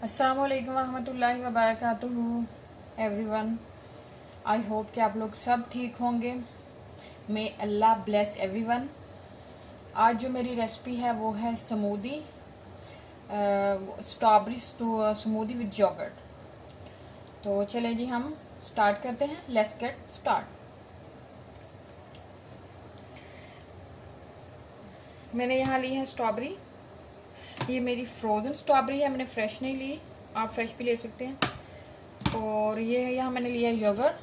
अस्सलामुअलैकुम वरहमतुल्लाहि वबरकातुहू everyone. I hope कि आप लोग सब ठीक होंगे। May Allah bless everyone. आज जो मेरी रेसिपी है वो है smoothie, strawberry smoothie with yogurt. तो चलें जी, हम स्टार्ट करते हैं। Let's get start. मैंने यहाँ ली है स्ट्रॉबेरी। ये मेरी फ्रोज़न स्ट्रॉबेरी है, मैंने फ्रेश नहीं ली, आप फ्रेश भी ले सकते हैं। और ये यहाँ मैंने लिया योगर्ट,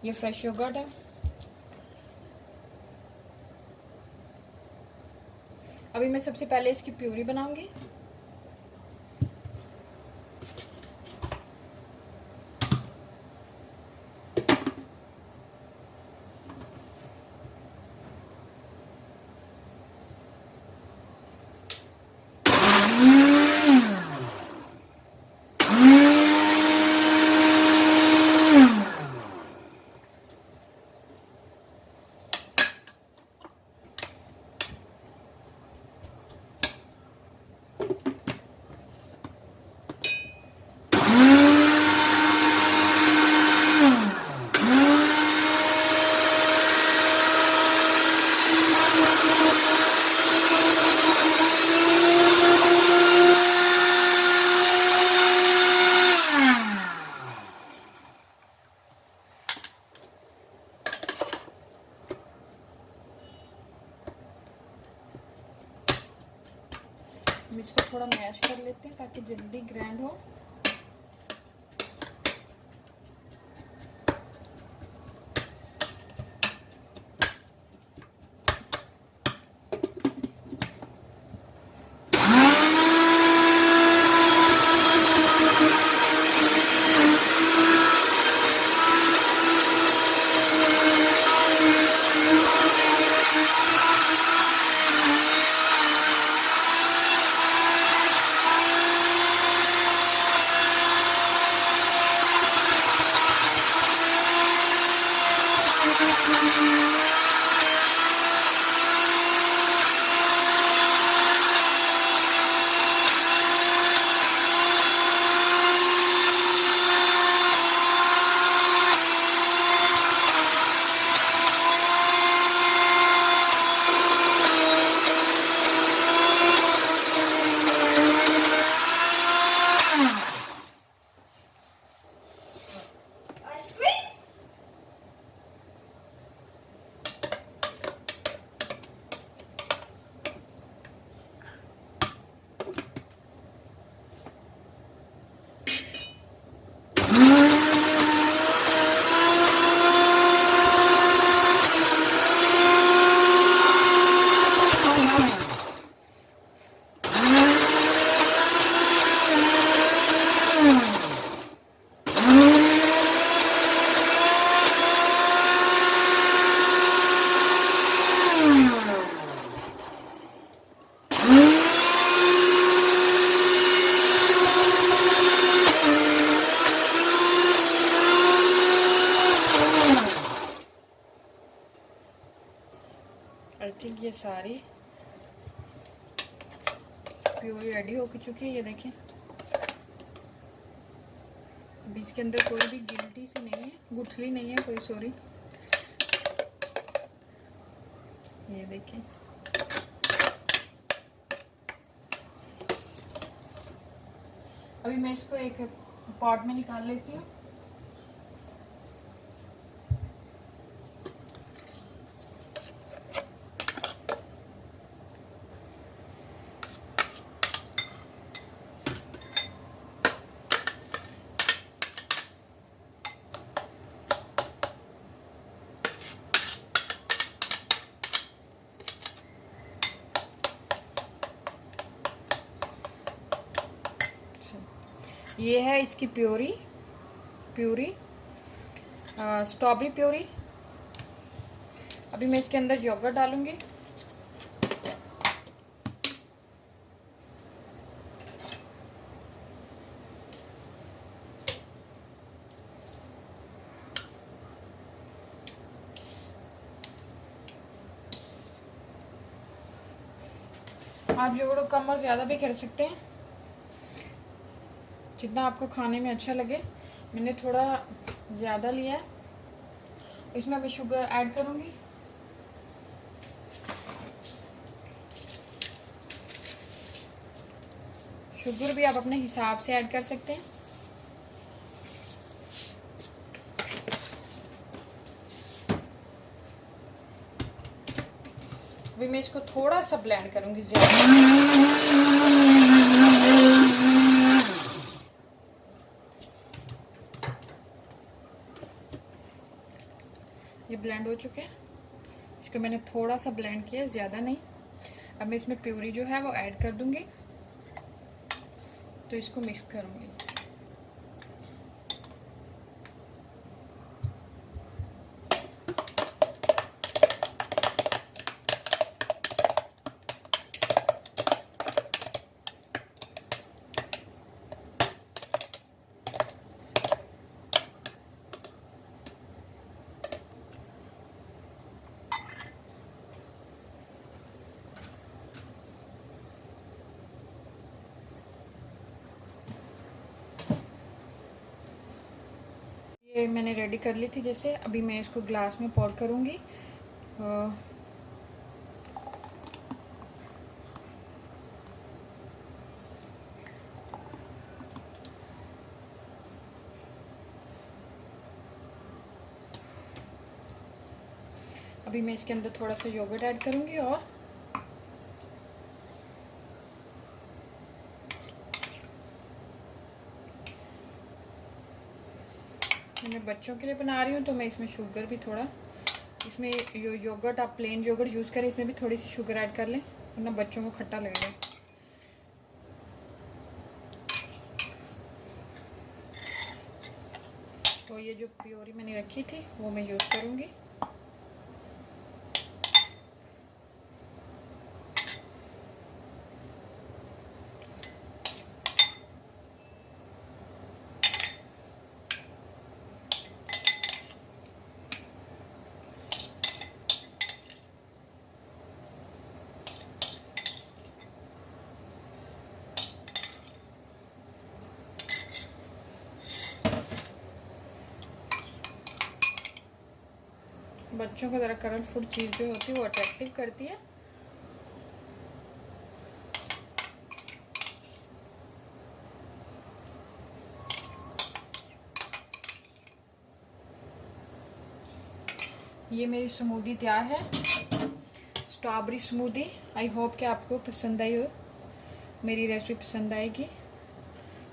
ये फ्रेश योगर्ट है। अभी मैं सबसे पहले इसकी प्यूरी बनाऊंगी। हम इसको थोड़ा मैश कर लेते हैं ताकि जल्दी ग्राइंड हो। आई थिंक ये सारी प्यूरी रेडी हो चुकी है। ये देखें, अभी इसके अंदर कोई भी गिल्टी सी नहीं है, गुठली नहीं है कोई, सॉरी। ये देखें, अभी मैं इसको एक पॉट में निकाल लेती हूँ। ये है इसकी प्यूरी स्ट्रॉबेरी प्यूरी। अभी मैं इसके अंदर योगर्ट डालूंगी। आप योगर्ट कम और ज़्यादा भी कर सकते हैं। जितना आपको खाने में अच्छा लगे। मैंने थोड़ा ज़्यादा लिया है। इसमें मैं शुगर ऐड करूँगी। शुगर भी आप अपने हिसाब से ऐड कर सकते हैं। अभी मैं इसको थोड़ा सा ब्लेंड करूँगी ज़्यादा। ये ब्लेंड हो चुके हैं। इसको मैंने थोड़ा सा ब्लेंड किया, ज़्यादा नहीं। अब मैं इसमें प्यूरी जो है वो ऐड कर दूँगी, तो इसको मिक्स करूँगी। ये मैंने रेडी कर ली थी जैसे। अभी मैं इसको ग्लास में पोर करूँगी। अभी मैं इसके अंदर थोड़ा सा योगर्ट ऐड करूँगी और मैं बच्चों के लिए बना रही हूँ तो मैं इसमें शुगर भी थोड़ा, इसमें योगर्ट आप प्लेन योगर्ट यूज़ करें, इसमें भी थोड़ी सी शुगर ऐड कर लें, वरना बच्चों को खट्टा लगेगा। तो ये जो प्योरी मैंने रखी थी वो मैं यूज़ करूँगी। बच्चों को ज़रा कलरफुल चीज़ जो होती है वो अट्रैक्टिव करती है। ये मेरी स्मूदी तैयार है, स्ट्रॉबेरी स्मूदी। आई होप कि आपको पसंद आई हो, मेरी रेसिपी पसंद आएगी।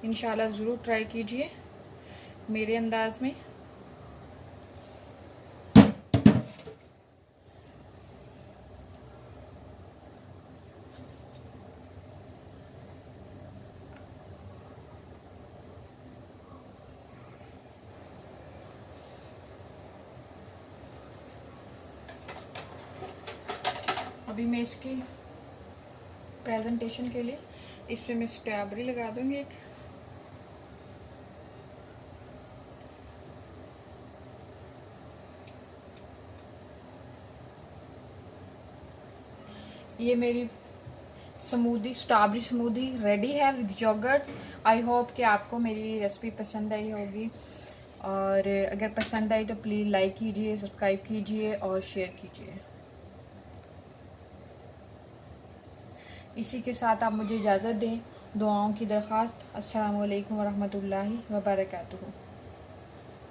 इंशाल्लाह ज़रूर ट्राई कीजिए मेरे अंदाज में। अभी मैं इसकी प्रेजेंटेशन के लिए इस पर मैं स्ट्रॉबेरी लगा दूंगी एक। ये मेरी स्मूदी, स्ट्रॉबेरी स्मूदी रेडी है विद योगर्ट। आई होप कि आपको मेरी रेसिपी पसंद आई होगी, और अगर पसंद आई तो प्लीज़ लाइक कीजिए, सब्सक्राइब कीजिए और शेयर कीजिए। इसी के साथ आप मुझे इजाज़त दें। दुआओं की दरख्वास्त। अस्सलामु अलैकुम वरहमतुल्लाहि वबरकातुहू।